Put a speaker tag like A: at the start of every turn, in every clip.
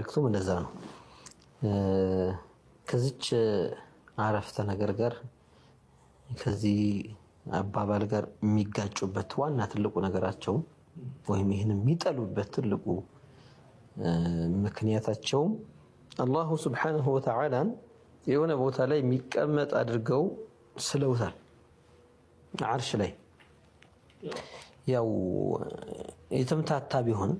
A: መልእክቱም እንደዛ ነው። ከዚች አረፍተ ነገር ጋር ከዚህ አባባል ጋር የሚጋጩበት ዋና ትልቁ ነገራቸው ወይም ይህን የሚጠሉበት ትልቁ ምክንያታቸውም አላሁ ስብሓነሁ ወተዓላን የሆነ ቦታ ላይ የሚቀመጥ አድርገው ስለውታል። ዓርሽ ላይ ያው የተምታታ ቢሆን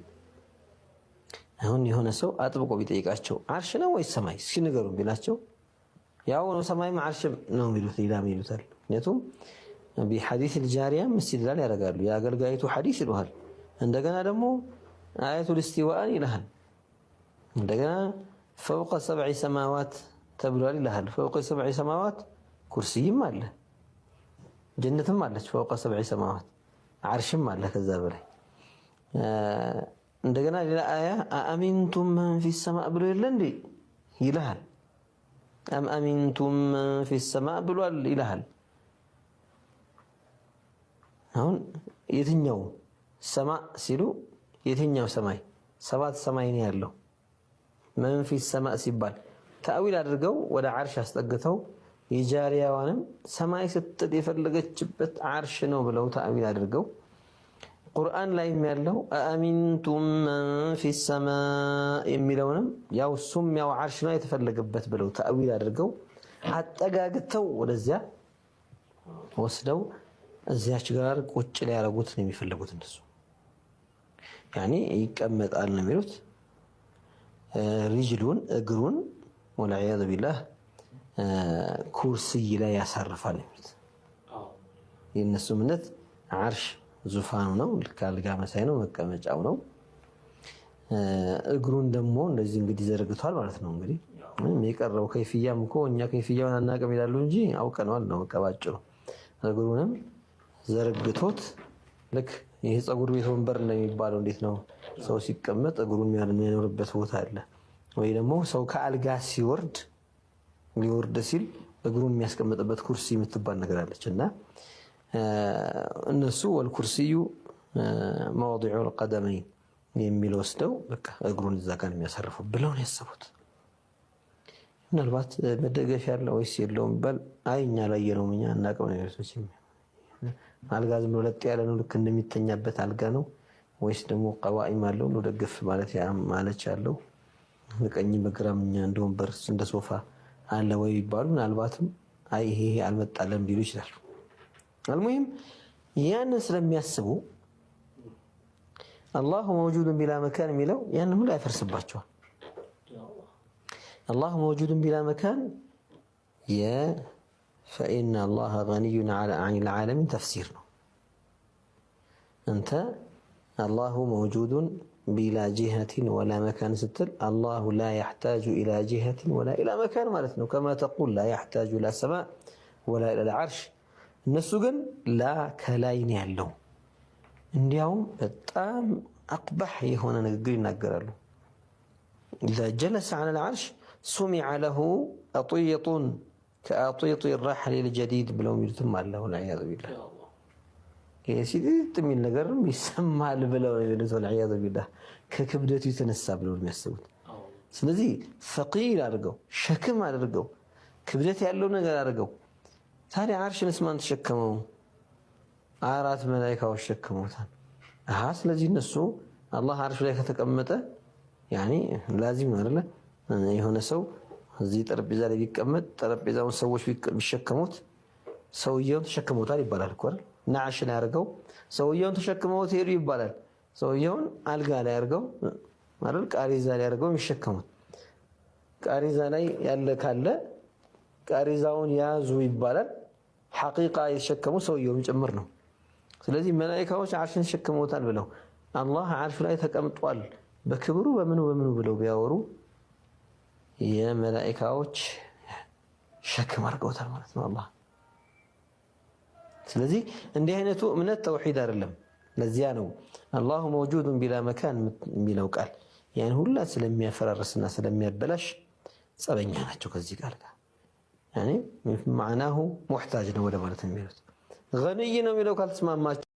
A: አሁን የሆነ ሰው አጥብቆ ቢጠይቃቸው ዓርሽ ነው ወይስ ሰማይ እስኪ ንገሩን ቢላቸው ያው ነው ሰማይም ዓርሽም ነው የሚሉት። ሌላም ይሉታል። ምክንያቱም በሐዲስ الجارية استدلال ያደርጋሉ። የአገልጋይቱ ሐዲስ ይሉሃል። እንደገና ደግሞ አያቱል ኢስቲዋእ ይልሃል። እንደገና فوق 7 سماوات ተብሏል ይልሃል። فوق 7 سماوات ኩርሲይም አለ፣ ጀነትም አለች። فوق 7 سماوات ዓርሽም አለ ከዛ በላይ። እንደገና ሌላ አያ አአሚንቱም መን ፊ ሰማእ ብሎ የለ እንዴ ይልሃል። አም አሚንቱም መን ፊ ሰማእ ብሏል ይልሃል። አሁን የትኛው ሰማእ ሲሉ የትኛው ሰማይ? 7 ሰማይ ነው ያለው። መን ፊ ሰማእ ሲባል ተአዊል አድርገው ወደ ዓርሽ አስጠግተው የጃሪያዋንም ሰማይ ስትል የፈለገችበት ዓርሽ ነው ብለው ተአዊል አድርገው ቁርአን ላይ ያለው አአሚንቱም መን ፊ ሰማእ የሚለውንም ያው እሱም ያው ዓርሽ ነው የተፈለገበት ብለው ተአዊል አድርገው አጠጋግተው ወደዚያ ወስደው እዚያች ጋር ቁጭ ሊያረጉት ነው የሚፈልጉት እነሱ። ያኔ ይቀመጣል ነው የሚሉት። ሪጅሉን እግሩን ወልዒያዙ ቢላህ ኩርሲይ ላይ ያሳርፋል ነው የሚሉት። የእነሱ እምነት ዓርሽ ዙፋኑ ነው፣ ልክ አልጋ መሳይ ነው፣ መቀመጫው ነው። እግሩን ደግሞ እንደዚህ እንግዲህ ዘርግቷል ማለት ነው። እንግዲህ የቀረው ከይፍያም እኮ እኛ ከይፍያውን አናውቅም ይላሉ እንጂ አውቀነዋል ነው መቀባጭ ነው። እግሩንም ዘርግቶት ልክ ይሄ ፀጉር ቤት ወንበር እንደሚባለው እንዴት ነው ሰው ሲቀመጥ እግሩን የሚያኖርበት ቦታ አለ ወይ? ደግሞ ሰው ከአልጋ ሲወርድ ሊወርድ ሲል እግሩን የሚያስቀምጥበት ኩርሲ የምትባል ነገር አለች። እና እነሱ ወልኩርሲዩ መዋዲዑል ቀደመይን የሚል ወስደው በቃ እግሩን እዛ ጋር የሚያሳርፉ ብለው ነው ያሰቡት። ምናልባት መደገፊያ ያለው ወይስ የለውም ቢባል አይ እኛ ላየነውም እኛ እናውቀው ነው። አልጋ ዝም ብሎ ለጥ ያለ ነው ልክ እንደሚተኛበት አልጋ ነው ወይስ ደግሞ ቀዋኢም አለው ነው ደግፍ ማለት ማለች ያለው በቀኝ በግራም እኛ እንደ ወንበር እንደ ሶፋ አለ ወይ ይባሉ ምናልባትም አይ ይሄ አልመጣለም ቢሉ ይችላሉ። አልሙሂም ያንን ስለሚያስቡ አላሁ መውጁድን ቢላ መካን የሚለው ያንን ሁሉ ያፈርስባቸዋል። አላሁ መውጁድን ቢላ መካን فإن الله غني عن العالمين تفسير ነው። أنت الله موجود بلا جهة ولا مكان ستل الله لا يحتاج إلى جهة ولا إلى مكان مالتنا كما تقول لا يحتاج إلى السماء ولا إلى العرش. الناس قال لا كلاين ያለው እንዲያውም በጣም أقبح የሆነ ንግግር ይናገራሉ። إذا جلس على العرش سمع له أطيط كأطيط الرحل الجديد بلو يتم الله والعياذ بالله. يسيدي من نجرم يسمع البلو والعياذ بالله ككبدته يتنسى بلو المسود. سلذي ثقيل أرجو شكم أرجو كبدته يعلو نجر أرجو ثاني عرش نسمان تشكمه عارات ملائكة والشكمه ثان هاس الذي نسوا الله عرش ملائكة تكمته يعني لازم نرله هنا سو እዚህ ጠረጴዛ ላይ ቢቀመጥ ጠረጴዛውን ሰዎች ቢሸከሙት ሰውየውን ተሸክመውታል ይባላል እኮ አይደል? ናዕሽ ላይ አድርገው ሰውየውን ተሸክመውት ሄዱ ይባላል። ሰውየውን አልጋ ላይ አድርገው ማለት ቃሪዛ ላይ አድርገው የሚሸከሙት ቃሪዛ ላይ ያለ ካለ ቃሪዛውን ያዙ ይባላል። ሐቂቃ የተሸከሙ ሰውየውን ጭምር ነው። ስለዚህ መላእክቶች ዓርሽን ተሸክመውታል ብለው አላህ ዓርሹ ላይ ተቀምጧል በክብሩ በምኑ ብለው ቢያወሩ የመላእክቶች ሸክም አድርገውታል ማለት ነው አላህ። ስለዚህ እንዲህ አይነቱ እምነት ተውሂድ አይደለም። ለዚያ ነው አላሁ መውጁድን ቢላ መካን የሚለው ቃል ያን ሁላ ስለሚያፈራርስና ስለሚያበላሽ ጸበኛ ናቸው ከዚህ ቃል ጋር። ያኔ ማዕናሁ ሙህታጅ ነው ወደ ማለት ነው የሚሉት። ገኒይ ነው የሚለው ካልተስማማቸው